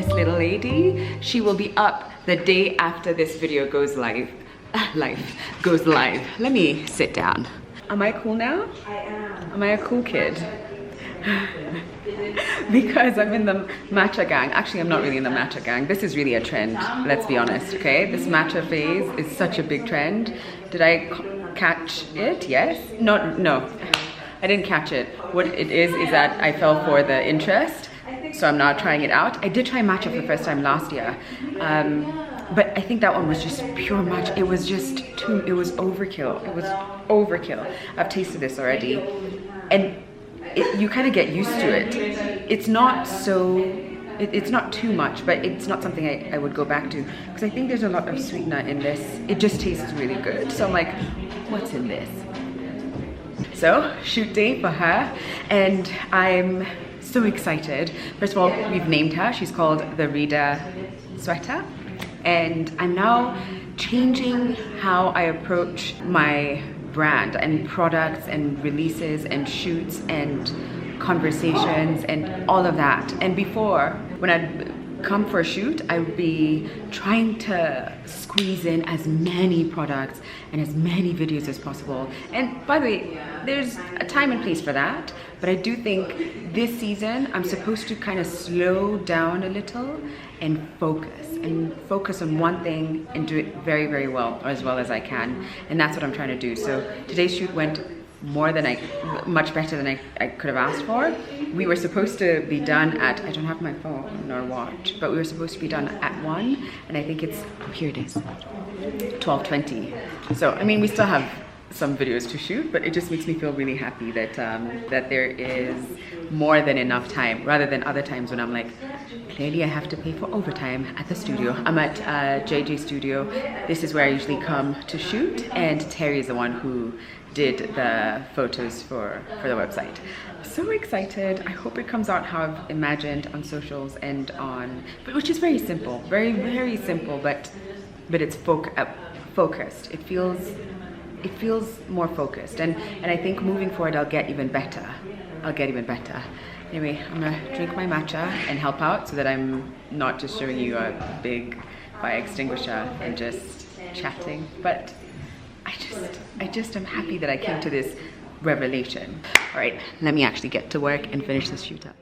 this little lady. She will be up the day after this video goes live. Goes live. Let me sit down. Am I cool now? I am. Am I a cool kid? Because I'm in the matcha gang. Actually, I'm not really in the matcha gang. This is really a trend, let's be honest, okay? This matcha phase is such a big trend. Did I catch it? Yes? No. I didn't catch it. What it is that I fell for the interest, so I'm not trying it out. I did try matcha for the first time last year. But I think that one was just pure matcha. It was just it was overkill. It was overkill. I've tasted this already. And you kind of get used to it. It's not so, it's not too much, but it's not something I would go back to, because I think there's a lot of sweetener in this. It just tastes really good. So I'm like, what's in this? So, shoot day for her, and I'm so excited. First of all, we've named her. She's called the Rida sweater, and I'm now changing how I approach my brand and products and releases and shoots and conversations and all of that. And before, when I'd come for a shoot, I would be trying to squeeze in as many products and as many videos as possible. And by the way, there's a time and place for that, but I do think this season I'm supposed to kind of slow down a little and focus on one thing and do it very, very well, or as well as I can. And that's what I'm trying to do. So today's shoot went much better than I could have asked for. We were supposed to be done at, I don't have my phone or watch, but we were supposed to be done at 1, and I think it's, oh, here it is, 12:20. So, I mean, we still have some videos to shoot, but it just makes me feel really happy that that there is more than enough time, rather than other times when I'm like, clearly I have to pay for overtime at the studio. I'm at JJ Studio. This is where I usually come to shoot, and Terry is the one who did the photos for the website. So excited. I hope it comes out how I've imagined on socials and on, but which is very simple, very, very simple, but it's focused. It feels more focused, and I think moving forward I'll get even better. Anyway, I'm gonna drink my matcha and help out so that I'm not just showing you a big fire extinguisher and just chatting, but I just am happy that I came to this revelation. All right, let me actually get to work and finish this shoot up.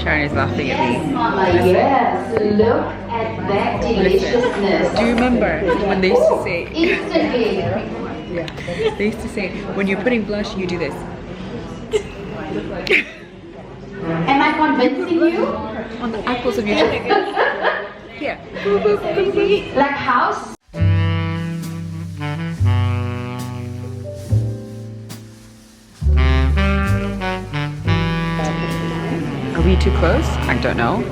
Sharon is laughing at me. Yes, look at that deliciousness. Do you remember when they used to say, instantly Yeah. They used to say, when you're putting blush, you do this. Am I convincing you? On the apples of your cheek. Here. Like house? Are we too close? I don't know.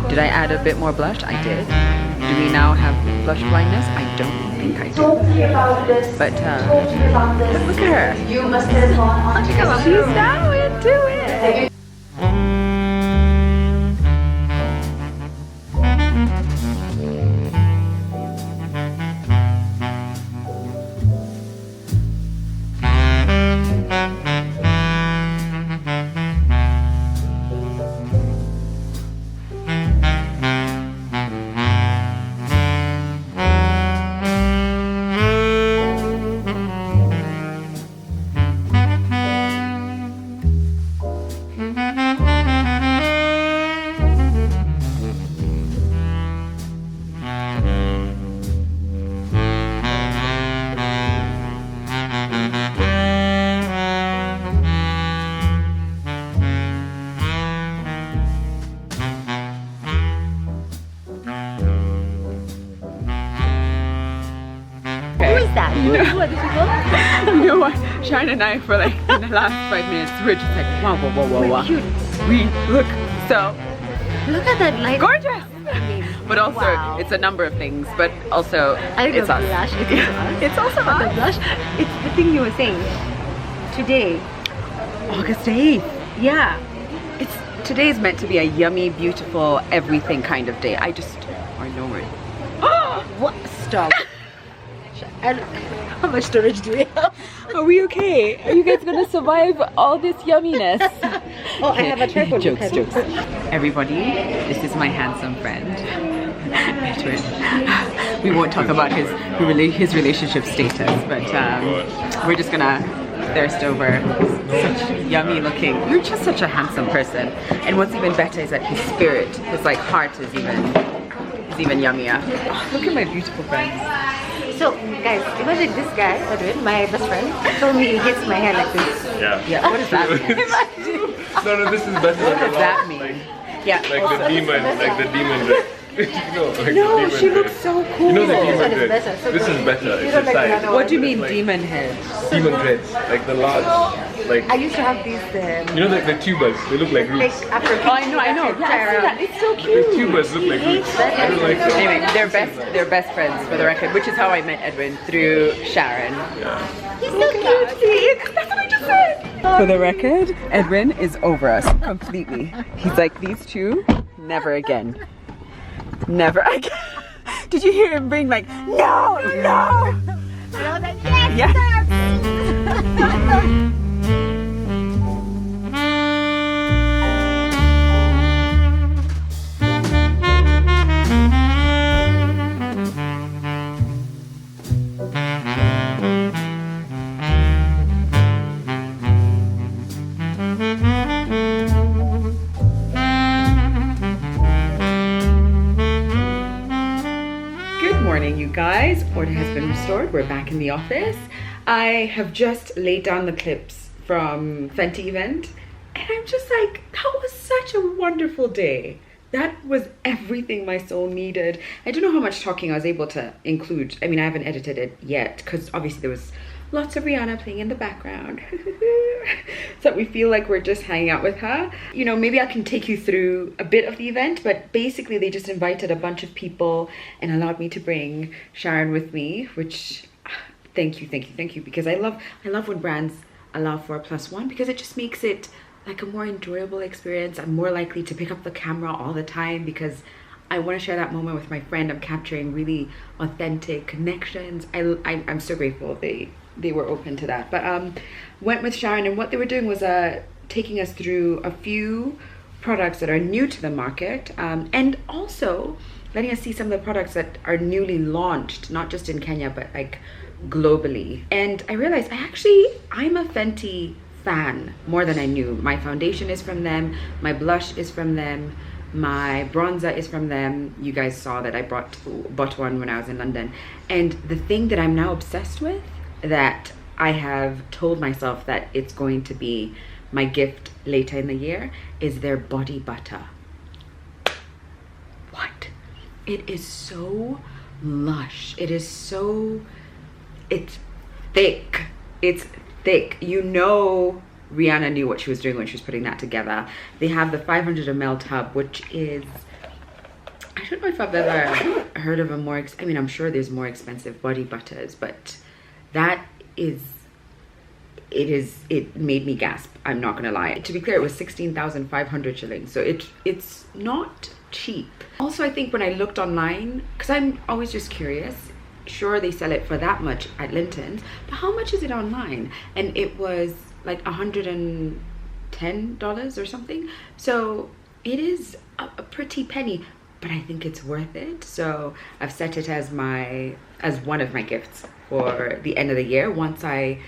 Did I add a bit more blush? I did. Do we now have blush blindness? I don't think I do. Talk to me about this. But Talk to me about this. look at her. You must have gone on. She's now into it. Who are these people? You know what? Sharon and I, for like in the last 5 minutes, we're just like, wow, wow, wow, wow, wow. Cute. We look so Look at that light. gorgeous. But also, Wow. it's a number of things. But also, I think it's the us. blush. It's us. It's also The us. blush. It's the thing you were saying. Today. August 8th. Yeah. It's today's meant to be a yummy, beautiful, everything kind of day. I know where. What? Stop. And how much storage do we have? Are we okay? Are you guys gonna survive all this yumminess? Oh, I have a tripod. Jokes, jokes. Everybody, this is my handsome friend. Edwin. We won't talk about his relationship status, but we're just gonna thirst over such yummy looking. You're just such a handsome person, and what's even better is that his spirit, his like heart, is even yummier. Oh, look at my beautiful friends. So, guys, imagine this guy, Edwin, my best friend, told me he hates my hair like this. Yeah. Yeah. What does that mean? No, this is better. What does that mean? Yeah. Like the demon, like the demon red. No, like No, the demon she red. looks so cool. You know the This demon one is red. better. So This is better. you It's don't a like size. another What do you It's mean like demon head? demon dreads, like the large, like I used to have these, you know, like the tubers. They look like like roots. after Oh, I know. Yeah, I see that. It's so The cute. tubers look like roots. I don't like them. Anyway, they're best friends for the record, which is how I met Edwin, through Sharon. Yeah. He's so cute. See, that's what I just said. For the record, Edwin is over us completely. He's like, these two, never again. Never again. Did you hear him being like, no, no? Yes. Good morning, you guys. Order has been restored. We're back in the office. I have just laid down the clips from Fenty event, and I'm just like, that was such a wonderful day. That was everything my soul needed. I don't know how much talking I was able to include. I mean, I haven't edited it yet because obviously there was lots of Rihanna playing in the background. So that we feel like we're just hanging out with her. You know, maybe I can take you through a bit of the event, but basically they just invited a bunch of people and allowed me to bring Sharon with me, which thank you, because I love when brands allow for a +1 because it just makes it like a more enjoyable experience. I'm more likely to pick up the camera all the time because I want to share that moment with my friend. I'm capturing really authentic connections. I'm so grateful they were open to that. But went with Sharon, and what they were doing was taking us through a few products that are new to the market, and also letting us see some of the products that are newly launched, not just in Kenya, but like globally. And I realized I'm a Fenty fan more than I knew. My foundation is from them, my blush is from them, my bronzer is from them. You guys saw that I bought one when I was in London. And the thing that I'm now obsessed with, that I have told myself that it's going to be my gift later in the year, is their body butter. What? It is so lush. It is so, it's thick. It's thick. You know, Rihanna knew what she was doing when she was putting that together. They have the 500 ml tub, which is, I don't know if I've ever heard of a more, I mean, I'm sure there's more expensive body butters, but that is, it made me gasp. I'm not gonna lie. To be clear, it was 16,500 shillings. So it's not cheap. Also, I think when I looked online, because I'm always just curious, sure they sell it for that much at Lintons, but how much is it online? And it was like $110 or something. So it is a pretty penny, but I think it's worth it. So I've set it as one of my gifts for the end of the year. Once I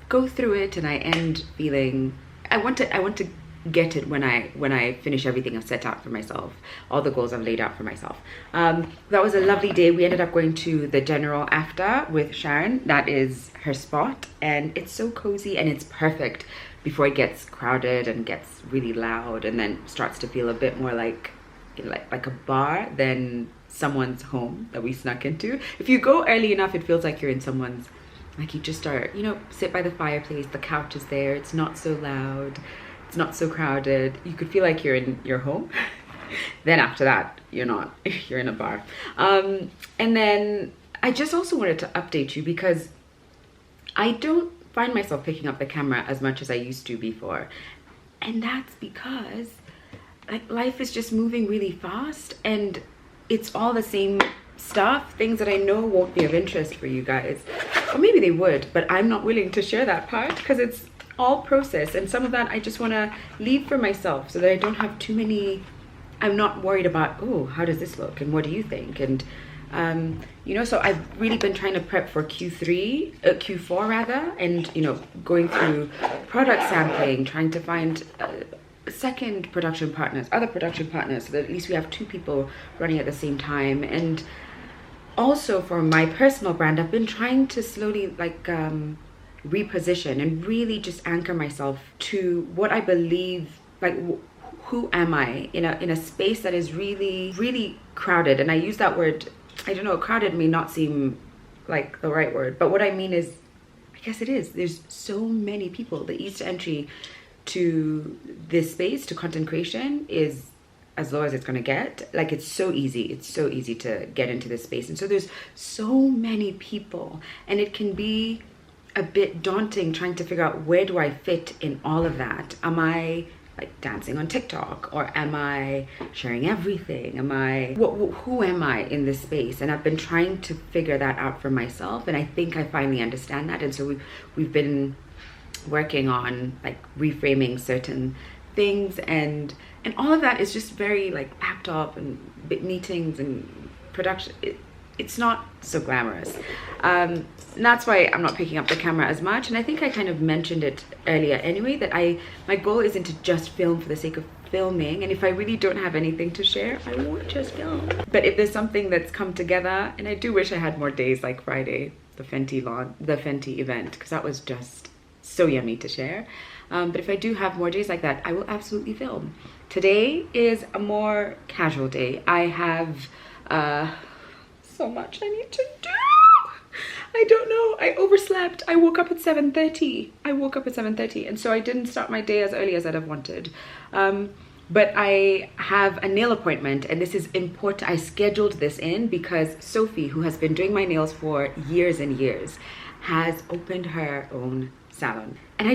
go through it and I end feeling, I want to get it when I finish everything I've set out for myself, all the goals I've laid out for myself. That was a lovely day. We ended up going to the General after with Sharon. That is her spot, and it's so cozy and it's perfect before it gets crowded and gets really loud and then starts to feel a bit more like a bar than someone's home that we snuck into. If you go early enough, it feels like you're in someone's, like you just start, you know, sit by the fireplace, the couch is there, it's not so loud, it's not so crowded, you could feel like you're in your home. Then after that, you're not, you're in a bar. And then I just also wanted to update you because I don't find myself picking up the camera as much as I used to before. And that's because like life is just moving really fast and it's all the same stuff, things that I know won't be of interest for you guys, or maybe they would, but I'm not willing to share that part because it's all process, and some of that I just want to leave for myself so that I don't have too many, I'm not worried about, oh, how does this look and what do you think, and you know, so I've really been trying to prep for Q4 rather, and you know, going through product sampling, trying to find second production partners, other production partners, so that at least we have two people running at the same time. And also for my personal brand, I've been trying to slowly like reposition and really just anchor myself to what I believe, like who am I in a space that is really crowded. And I use that word, I don't know, crowded may not seem like the right word, but what I mean is, I guess it is, there's so many people. The ease to entry to this space, to content creation, is as low as it's going to get. Like it's so easy to get into this space, and so there's so many people, and it can be a bit daunting trying to figure out where do I fit in all of that. Am I like dancing on TikTok, or am I sharing everything? Am I, who am I in this space? And I've been trying to figure that out for myself, and I think I finally understand that. And so we've been working on like reframing certain things, and all of that is just very like laptop and meetings and production. It's not so glamorous, and that's why I'm not picking up the camera as much. And I think I kind of mentioned it earlier anyway, that my goal isn't to just film for the sake of filming, and if I really don't have anything to share, I won't just film. But if there's something that's come together, and I do wish I had more days like Friday, the Fenty event, because that was just so yummy to share. But if I do have more days like that, I will absolutely film. Today is a more casual day. I have so much I need to do. I don't know, I overslept. I woke up at 7:30. And so I didn't start my day as early as I'd have wanted. But I have a nail appointment, and this is important. I scheduled this in because Sophie, who has been doing my nails for years and years, has opened her own salon. And I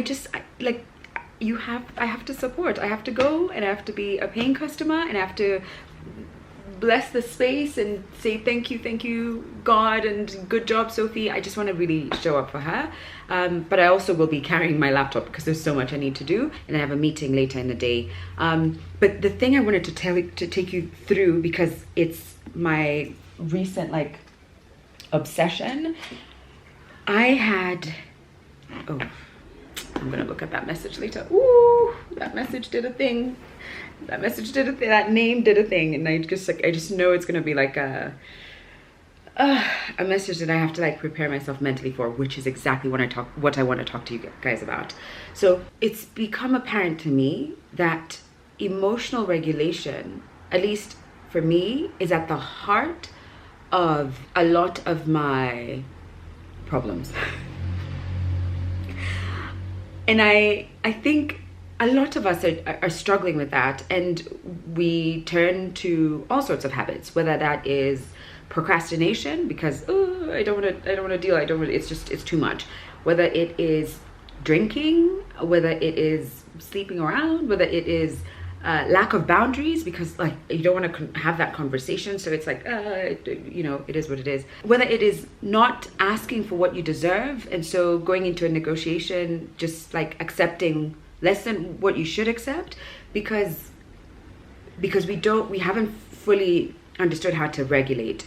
have to support. I have to go, and I have to be a paying customer, and I have to bless the space and say thank you God, and good job Sophie. I just want to really show up for her, but I also will be carrying my laptop because there's so much I need to do, and I have a meeting later in the day. But the thing I wanted to take you through, because it's my recent like obsession, I had, oh, I'm gonna look at that message later. Ooh, that message did a thing. That name did a thing, and I just know it's gonna be like a a message that I have to like prepare myself mentally for, which is exactly what I want to talk to you guys about. So it's become apparent to me that emotional regulation, at least for me, is at the heart of a lot of my problems. And I think a lot of us are struggling with that, and we turn to all sorts of habits, whether that is procrastination because I don't want to deal, it's too much, whether it is drinking, whether it is sleeping around, whether it is lack of boundaries because like you don't want to have that conversation, so it's like you know, it is what it is, whether it is not asking for what you deserve, and so going into a negotiation just like accepting less than what you should accept because we haven't fully understood how to regulate.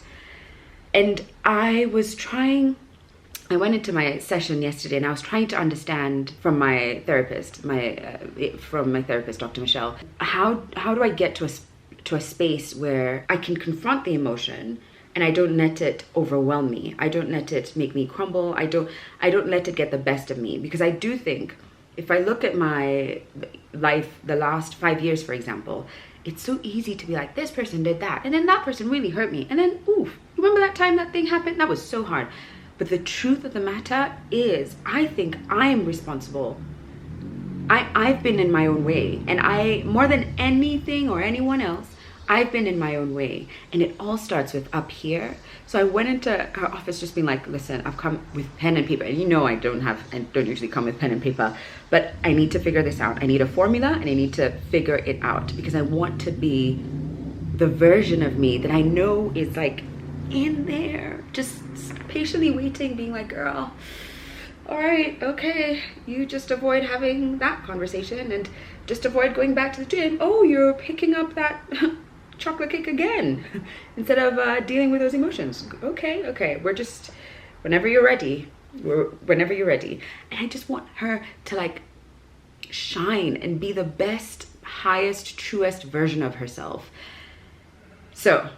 And I went into my session yesterday and I was trying to understand from my therapist, Dr. Michelle, how do I get to a space where I can confront the emotion and I don't let it overwhelm me. I don't let it make me crumble. I don't let it get the best of me, because I do think if I look at my life the last 5 years, for example, it's so easy to be like, this person did that and then that person really hurt me, and then oof, remember that time that thing happened? That was so hard. But the truth of the matter is, I think I'm responsible. I've been in my own way, and I, more than anything or anyone else, I've been in my own way, and it all starts with up here. So I went into her office just being like, listen, I've come with pen and paper, and you know I don't usually come with pen and paper, but I need to figure this out. I need a formula and I need to figure it out, because I want to be the version of me that I know is like in there, just patiently waiting, being like, girl, all right, okay, you just avoid having that conversation and just avoid going back to the gym. Oh, you're picking up that chocolate cake again instead of dealing with those emotions. Okay, we're just, whenever you're ready. And I just want her to like shine and be the best, highest, truest version of herself. So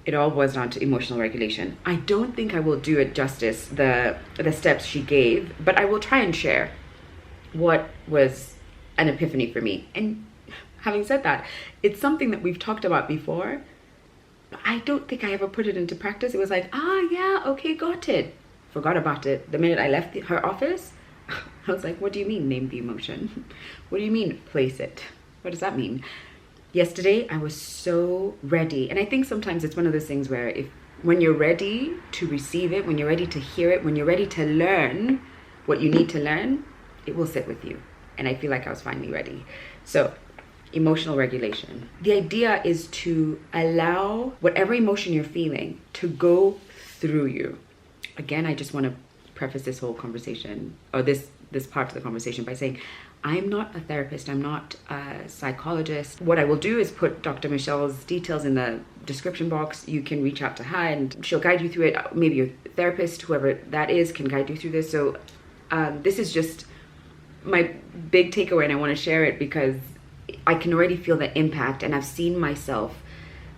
it all boils down to emotional regulation. I don't think I will do it justice, the steps she gave, but I will try and share what was an epiphany for me. And having said that, it's something that we've talked about before, but I don't think I ever put it into practice. It was like, yeah, okay, got it. Forgot about it. The minute I left her office, I was like, what do you mean name the emotion? What do you mean place it? What does that mean? Yesterday, I was so ready. And I think sometimes it's one of those things where when you're ready to receive it, when you're ready to hear it, when you're ready to learn what you need to learn, it will sit with you. And I feel like I was finally ready. So emotional regulation. The idea is to allow whatever emotion you're feeling to go through you. Again, I just want to preface this whole conversation, or this part of the conversation, by saying I'm not a therapist, I'm not a psychologist. What I will do is put Dr. Michelle's details in the description box. You can reach out to her and she'll guide you through it. Maybe your therapist, whoever that is, can guide you through this. So this is just my big takeaway, and I want to share it because I can already feel the impact, and I've seen myself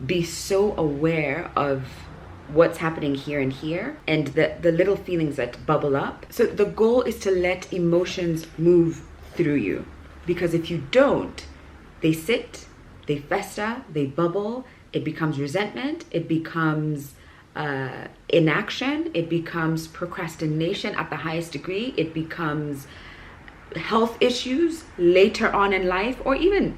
be so aware of what's happening here and here, and the little feelings that bubble up. So the goal is to let emotions move through you, because if you don't, they sit, they fester, they bubble, it becomes resentment, it becomes inaction, it becomes procrastination at the highest degree, it becomes health issues later on in life, or even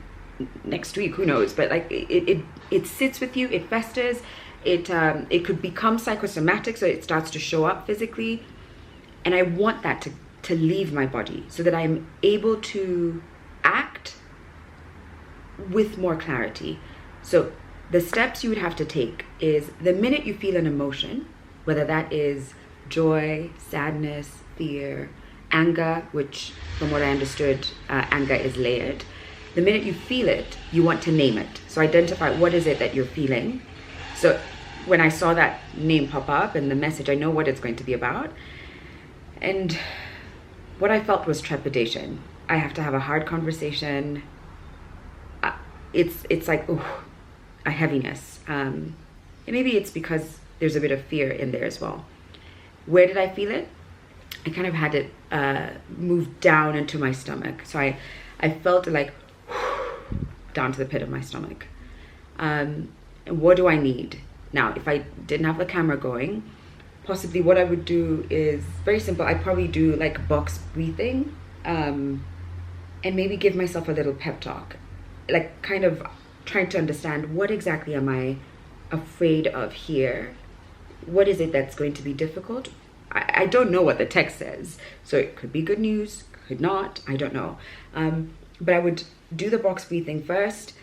next week, who knows, but like it sits with you, it festers, it could become psychosomatic, so it starts to show up physically. And I want that to leave my body so that I'm able to act with more clarity. So the steps you would have to take is, the minute you feel an emotion, whether that is joy, sadness, fear, anger, which from what I understood, anger is layered. The minute you feel it, you want to name it. So identify what is it that you're feeling. So when I saw that name pop up and the message, I know what it's going to be about. And what I felt was trepidation. I have to have a hard conversation. It's like, ooh, a heaviness. And maybe it's because there's a bit of fear in there as well. Where did I feel it? I kind of had it move down into my stomach. So I felt it like down to the pit of my stomach. And what do I need? Now, if I didn't have the camera going, possibly what I would do is very simple. I'd probably do like box breathing, and maybe give myself a little pep talk, like kind of trying to understand what exactly am I afraid of here? What is it that's going to be difficult? I don't know what the text says, so it could be good news, could not, I don't know. But I would do the box breathing first,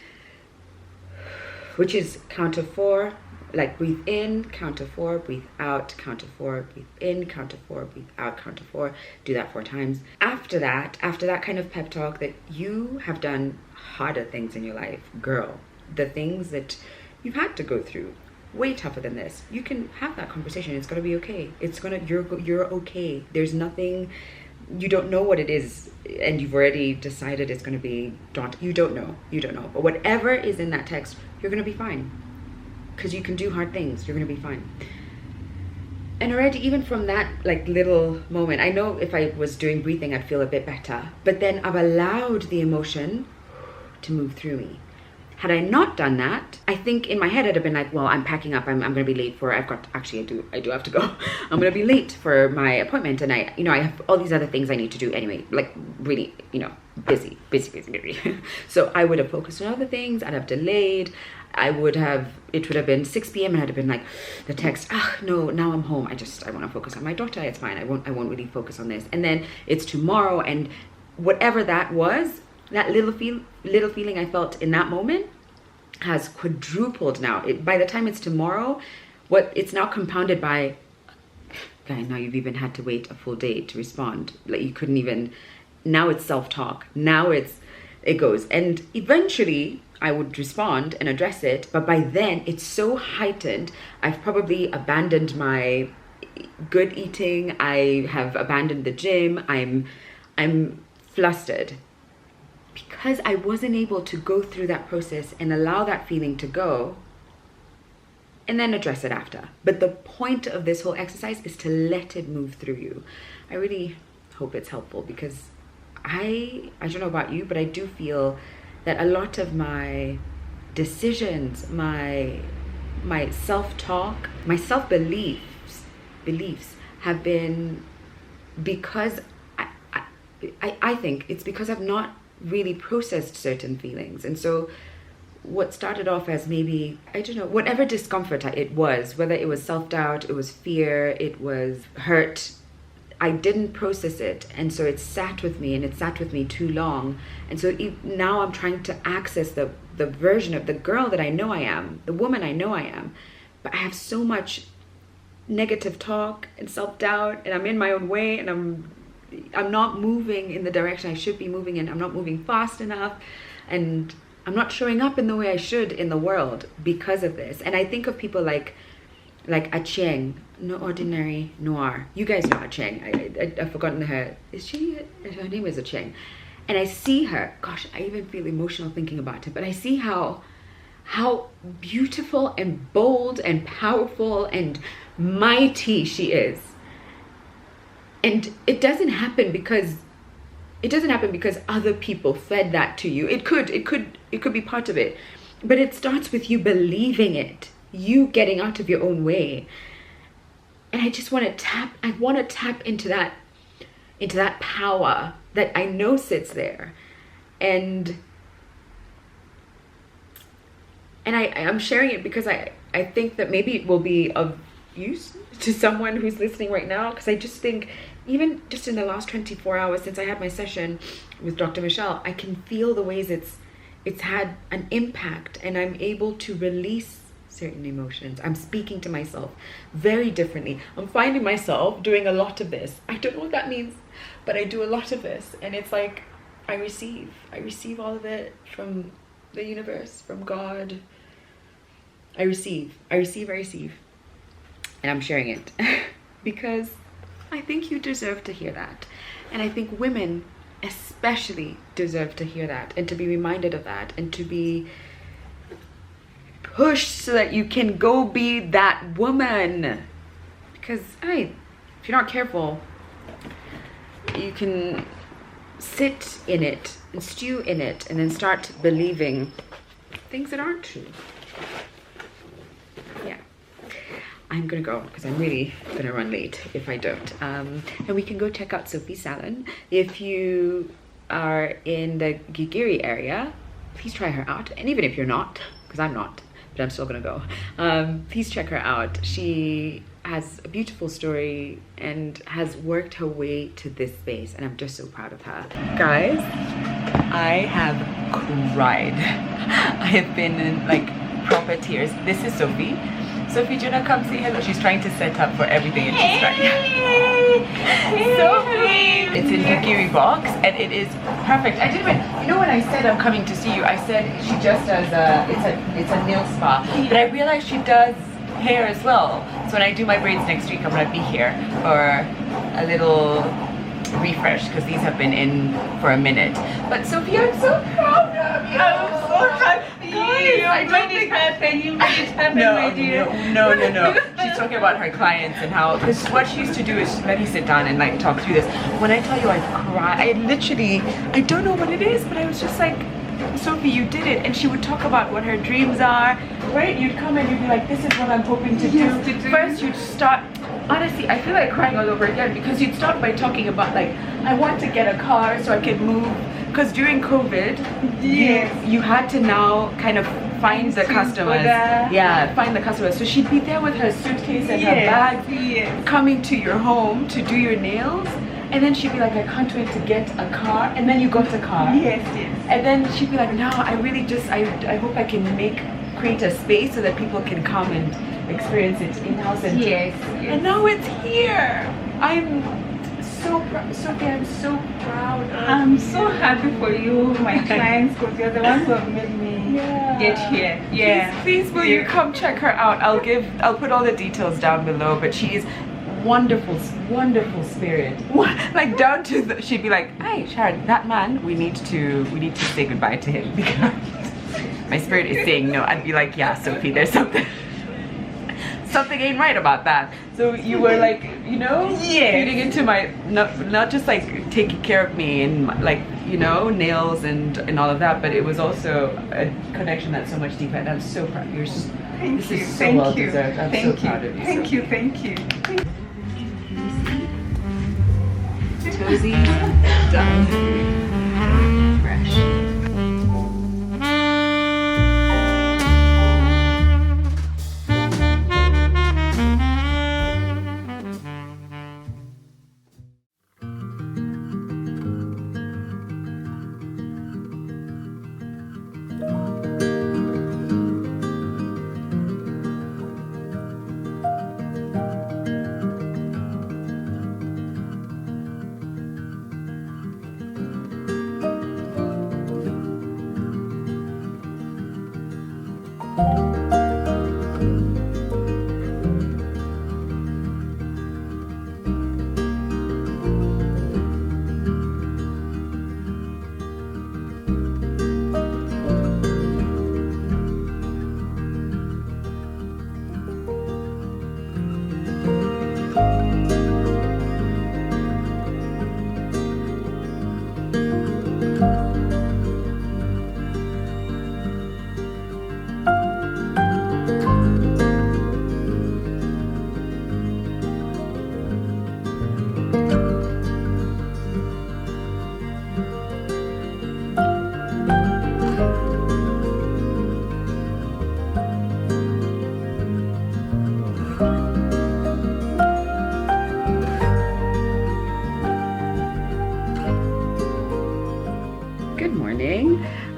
which is count of 4, like breathe in, count of 4, breathe out, count of 4, breathe in, count of 4, breathe out, count of 4. Do that 4 times. After that kind of pep talk that you have done harder things in your life, girl, the things that you've had to go through, way tougher than this. You can have that conversation. It's gonna be okay. You're okay. There's nothing, you don't know what it is, and you've already decided it's gonna be daunting. You don't know. But whatever is in that text, you're gonna be fine. Because you can do hard things. You're gonna be fine. And already, even from that like little moment, I know if I was doing breathing, I'd feel a bit better. But then I've allowed the emotion to move through me. Had I not done that, I think in my head I'd have been like, well, I'm packing up. I'm gonna be late for. I do have to go. I'm gonna be late for my appointment, and I have all these other things I need to do anyway. Like really, busy. So I would have focused on other things. I'd have delayed. It would have been 6 p.m. and I'd have been like, the text, no, now I'm home. I want to focus on my daughter. It's fine. I won't really focus on this. And then it's tomorrow, and whatever that was, that little feeling I felt in that moment has quadrupled now. By the time it's tomorrow, it's now compounded by, guys, now you've even had to wait a full day to respond. Like you couldn't even, now it's self-talk. Now it goes. And eventually I would respond and address it, but by then it's so heightened. I've probably abandoned my good eating. I have abandoned the gym. I'm flustered because I wasn't able to go through that process and allow that feeling to go and then address it after. But the point of this whole exercise is to let it move through you. I really hope it's helpful, because I don't know about you, but I do feel that a lot of my decisions, my self-talk, my self-beliefs have been because I think it's because I've not really processed certain feelings. And so what started off as maybe, I don't know, whatever discomfort it was, whether it was self-doubt, it was fear, it was hurt, I didn't process it, and so it sat with me, and it sat with me too long. And so now I'm trying to access the version of the girl that I know I am, the woman I know I am, but I have so much negative talk and self-doubt, and I'm in my own way, and I'm not moving in the direction I should be moving in. I'm not moving fast enough, and I'm not showing up in the way I should in the world because of this. And I think of people like Acheng, No Ordinary Noir. You guys know Acheng. I've forgotten her. Her name is Acheng. And I see her. Gosh, I even feel emotional thinking about her. But I see how beautiful and bold and powerful and mighty she is. And it doesn't happen because other people fed that to you. It could be part of it. But it starts with you believing it. You getting out of your own way. And I just want to tap into that power that I know sits there. And I'm sharing it because I think that maybe it will be of use to someone who's listening right now, because I just think even just in the last 24 hours since I had my session with Dr. Michelle, I can feel the ways it's had an impact, and I'm able to release certain emotions. I'm speaking to myself very differently. I'm finding myself doing a lot of this. I don't know what that means, but I do a lot of this, and it's like I receive all of it from the universe, from God. I receive, and I'm sharing it because I think you deserve to hear that, and I think women especially deserve to hear that and to be reminded of that and to be push so that you can go be that woman. Because if you're not careful, you can sit in it and stew in it and then start believing things that aren't true. Yeah, I'm gonna go because I'm really gonna run late if I don't. And we can go check out Sophia Salon. If you are in the Gigiri area, please try her out. And even if you're not, because I'm not, but I'm still gonna go, please check her out. She has a beautiful story and has worked her way to this space, and I'm just so proud of her. Guys, I have cried. I have been in like proper tears. This is Sophie. Sophie, do you wanna come say hello? She's trying to set up for everything and she's trying. Sophie! It's in Gigiri Box and it is perfect. I didn't even, you know, when I said I'm coming to see you, I said she just does it's a nail spa, but I realized she does hair as well. So when I do my braids next week, I'm gonna be here for a little refresh because these have been in for a minute. But Sophia, I'm so proud of you. I'm so happy. I made it happen. You made it happen, my dear. No. She's talking about her clients and how, because what she used to do is let me sit down and like talk through this. When I tell you I cry, I don't know what it is, but I was just like, Sophie, you did it. And she would talk about what her dreams are, right? You'd come and you'd be like, this is what I'm hoping to do. First you'd start, honestly, I feel like crying all over again because you'd start by talking about like, I want to get a car so I can move. Because during COVID, you had to now kind of find the customers. Yeah, find the customers. So she'd be there with her suitcase and her bag, coming to your home to do your nails. And then she'd be like, I can't wait to get a car. And then you got a car. Yes. And then she'd be like, no, I really just, I hope I can create a space so that people can come and experience it in-house. And and now it's here. I'm so proud. Sophia, I'm so proud. I'm so happy for you, my clients, because you're the ones who have made me get here. Yeah. Please will you come check her out? I'll put all the details down below, but she's wonderful spirit. Like down to the, she'd be like, hey Sharon, that man, we need to say goodbye to him because my spirit is saying no. I'd be like, yeah, Sophie, there's something ain't right about that. So you were like, you know, feeding into my, not just like taking care of me and like, you know, nails and all of that, but it was also a connection that's so much deeper. And I'm so proud. This is so well deserved. I'm so proud of you. Thank you. Cozy, done, fresh.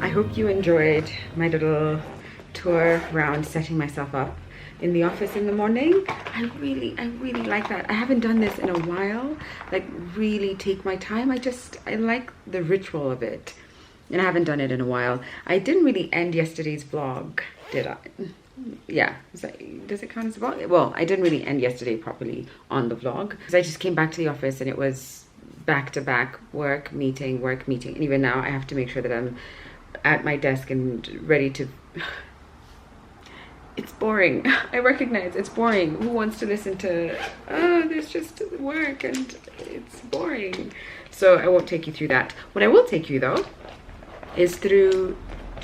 I hope you enjoyed my little tour around setting myself up in the office in the morning. I really like that. I haven't done this in a while, like really take my time. I like the ritual of it, and I haven't done it in a while. I didn't really end yesterday's vlog, did I? Yeah, does it count as a vlog? Well, I didn't really end yesterday properly on the vlog because I just came back to the office and it was back-to-back work meeting, and even now I have to make sure that I'm at my desk and ready to it's boring. I recognize it's boring. Who wants to listen to, oh, this just work and it's boring. So I won't take you through that. What I will take you though is through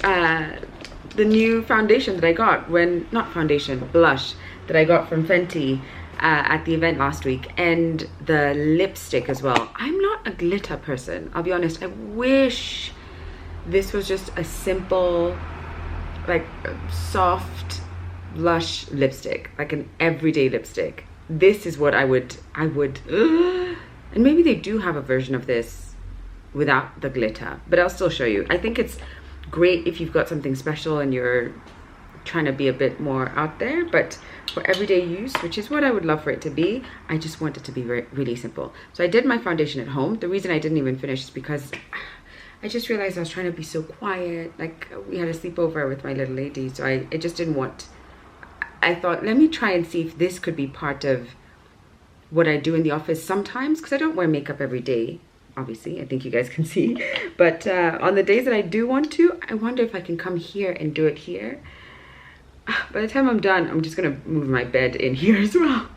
the new foundation that I got not foundation, blush that I got from Fenty at the event last week, and the lipstick as well. I'm not a glitter person, I'll be honest. I wish this was just a simple, like soft blush lipstick, like an everyday lipstick. This is what I would and maybe they do have a version of this without the glitter, but I'll still show you. I think it's great if you've got something special and you're trying to be a bit more out there, but for everyday use, which is what I would love for it to be, I just want it to be really simple. So I did my foundation at home. The reason I didn't even finish is because I just realized I was trying to be so quiet. Like, we had a sleepover with my little lady, so I just didn't want, I thought, let me try and see if this could be part of what I do in the office sometimes, because I don't wear makeup every day, obviously. I think you guys can see. But on the days that I do want to, I wonder if I can come here and do it here. By the time I'm done, I'm just gonna move my bed in here as well.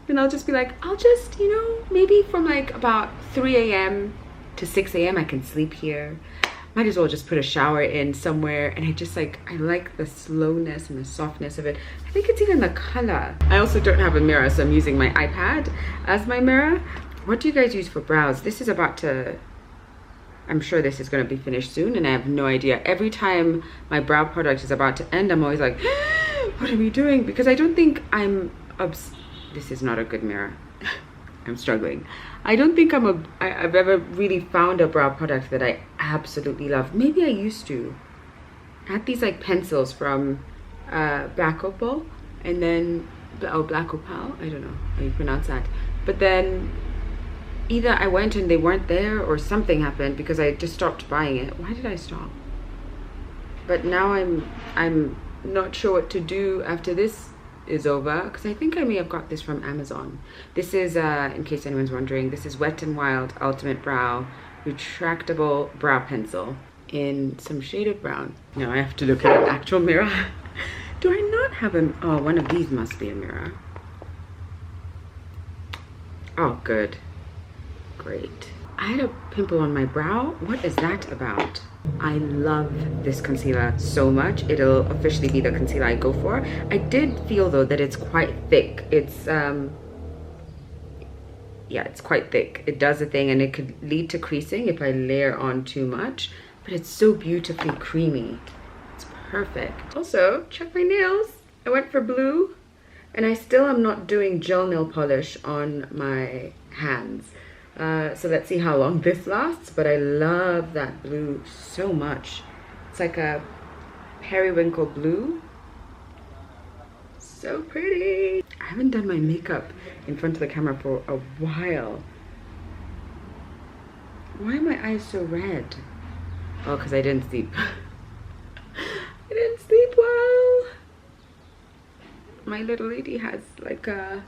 And I'll just be like, I'll just, you know, maybe from like about 3 a.m. to 6 a.m. I can sleep here. Might as well just put a shower in somewhere. And I just like, I like the slowness and the softness of it. I think it's even the color. I also don't have a mirror, so I'm using my iPad as my mirror. What do you guys use for brows? This is about to, I'm sure this is going to be finished soon, and I have no idea. Every time my brow product is about to end, I'm always like, what are we doing? Because I don't think I'm this is not a good mirror. I'm struggling. I don't think I've ever really found a brow product that I absolutely love. Maybe I used to. I had these like pencils from Black Opal, and then, oh, Black Opal, I don't know how you pronounce that. But then either I went and they weren't there, or something happened because I just stopped buying it. Why did I stop? But now I'm not sure what to do after this is over, because I think I may have got this from Amazon. This is, in case anyone's wondering, this is Wet n Wild Ultimate Brow Retractable Brow Pencil in some shade of brown. Now I have to look at an actual mirror. Do I not have a, oh, one of these must be a mirror. Oh, good. Great. I had a pimple on my brow. What is that about? I love this concealer so much. It'll officially be the concealer I go for. I did feel though that it's quite thick. It's yeah, it's quite thick. It does a thing, and it could lead to creasing if I layer on too much, but it's so beautifully creamy. It's perfect. Also, check my nails. I went for blue, and I still am not doing gel nail polish on my hands. So let's see how long this lasts, but I love that blue so much. It's like a periwinkle blue. So pretty. I haven't done my makeup in front of the camera for a while. Why are my eyes so red? Oh, because I didn't sleep. I didn't sleep well. My little lady has like a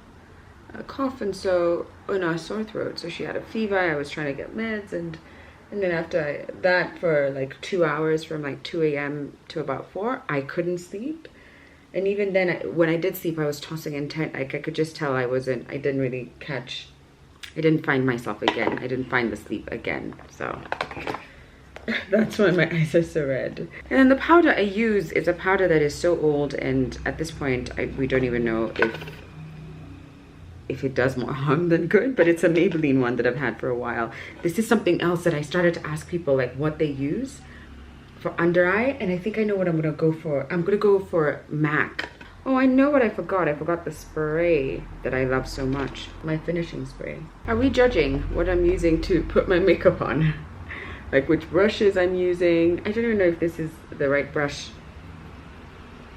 cough, and so, oh no, a sore throat, so she had a fever. I was trying to get meds, and then after that, for like 2 hours, from like 2 a.m. to about 4, I couldn't sleep. And even then, when I did sleep, I was tossing and turning. Like, I could just tell I didn't really catch, I didn't find myself again. I didn't find the sleep again, so that's why my eyes are so red. And then the powder I use is a powder that is so old, and at this point we don't even know if it does more harm than good, but it's a Maybelline one that I've had for a while. This is something else that I started to ask people like what they use for under eye, and I think I know what I'm gonna go for. I'm gonna go for MAC. Oh, I know what I forgot. I forgot the spray that I love so much, my finishing spray. Are we judging what I'm using to put my makeup on? Like which brushes I'm using? I don't even know if this is the right brush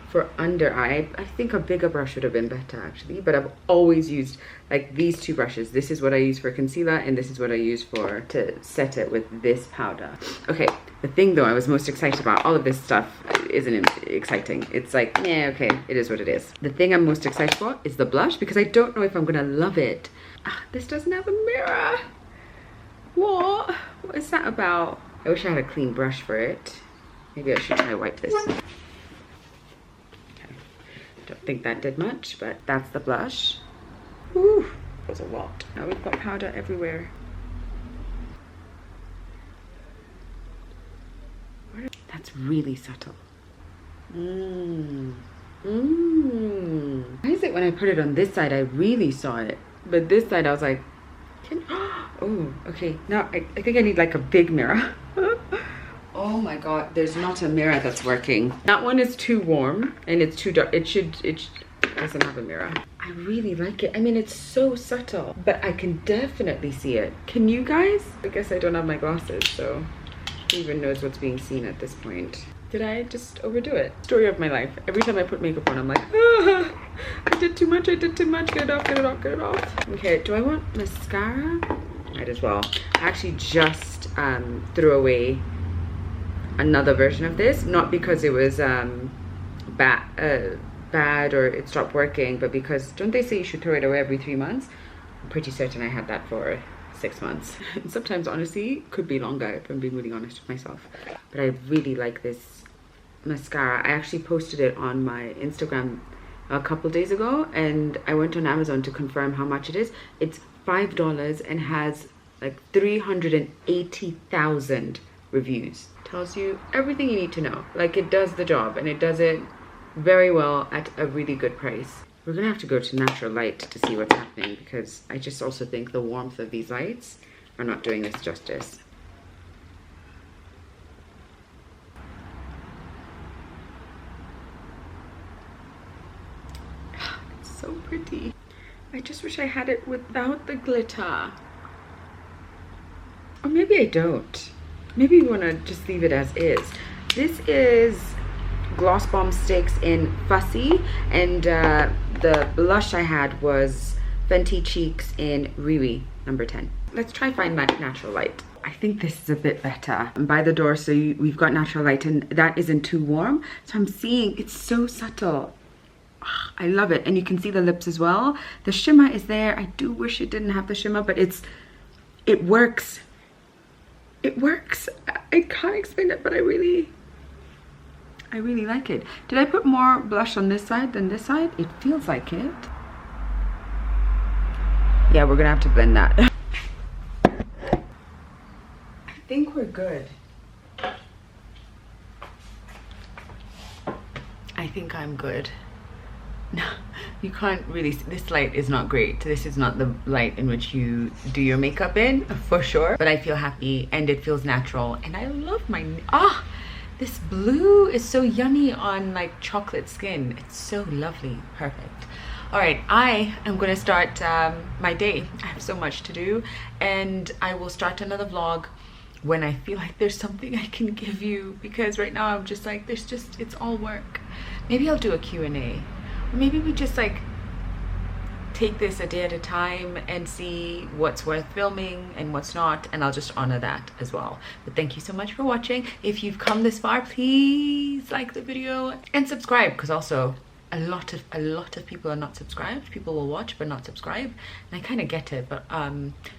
for under eye. I think a bigger brush would have been better actually, but I've always used like these two brushes. This is what I use for concealer, and this is what I use to set it with this powder. Okay, the thing though I was most excited about, all of this stuff isn't exciting. It's like, yeah, okay, it is what it is. The thing I'm most excited for is the blush, because I don't know if I'm gonna love it. This doesn't have a mirror. What is that about? I wish I had a clean brush for it. Maybe I should try to wipe this. Don't think that did much, but that's the blush. Whew, that was a lot. Now we've got powder everywhere. That's really subtle. Why is it when I put it on this side I really saw it, but this side I was like, oh, okay. Now I think I need like a big mirror. Oh my god, there's not a mirror that's working. That one is too warm and it's too dark. It doesn't have a mirror. I really like it. I mean, it's so subtle, but I can definitely see it. Can you guys? I guess I don't have my glasses, so who even knows what's being seen at this point. Did I just overdo it? Story of my life. Every time I put makeup on, I'm like, ah, I did too much, get it off, get it off, get it off. Okay, do I want mascara? Might as well. I actually just threw away another version of this, not because it was bad or it stopped working, but because, don't they say you should throw it away every 3 months? I'm pretty certain I had that for 6 months. Sometimes honestly could be longer if I'm being really honest with myself. But I really like this mascara. I actually posted it on my Instagram a couple days ago, and I went on Amazon to confirm how much it is. It's $5 and has like 380,000 reviews. Tells you everything you need to know. Like, it does the job, and it does it very well at a really good price. We're gonna have to go to natural light to see what's happening, because I just also think the warmth of these lights are not doing this justice. It's so pretty. I just wish I had it without the glitter. Or maybe I don't. Maybe we want to just leave it as is. This is Gloss Bomb Sticks in Fussy, and the blush I had was Fenty Cheeks in Riri number 10. Let's try find my natural light. I think this is a bit better. I'm by the door, so we've got natural light, and that isn't too warm. So I'm seeing it's so subtle. I love it, and you can see the lips as well. The shimmer is there. I do wish it didn't have the shimmer, but it works. It works. I can't explain it, but I really like it. Did I put more blush on this side than this side? It feels like it. Yeah, we're gonna have to blend that. I think we're good. I think I'm good. No, you can't really see. This light is not great. This is not the light in which you do your makeup in, for sure. But I feel happy and it feels natural. And I love my, this blue is so yummy on like chocolate skin. It's so lovely. Perfect. All right, I am gonna start my day. I have so much to do, and I will start another vlog when I feel like there's something I can give you, because right now I'm just like, it's all work. Maybe I'll do a Q&A. Maybe we just like take this a day at a time and see what's worth filming and what's not, and I'll just honor that as well. But thank you so much for watching. If you've come this far, please like the video and subscribe, because also a lot of people are not subscribed. People will watch but not subscribe, and I kind of get it, but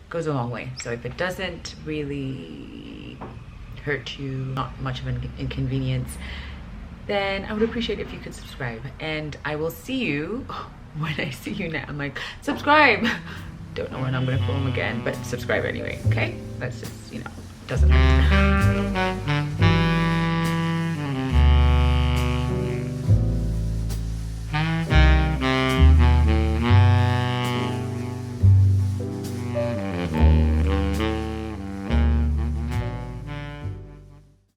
goes a long way. So if it doesn't really hurt you, not much of an inconvenience, then I would appreciate it if you could subscribe. And I will see you when I see you now. I'm like, subscribe. Don't know when I'm gonna film again, but subscribe anyway, okay? That's just, you know, doesn't matter.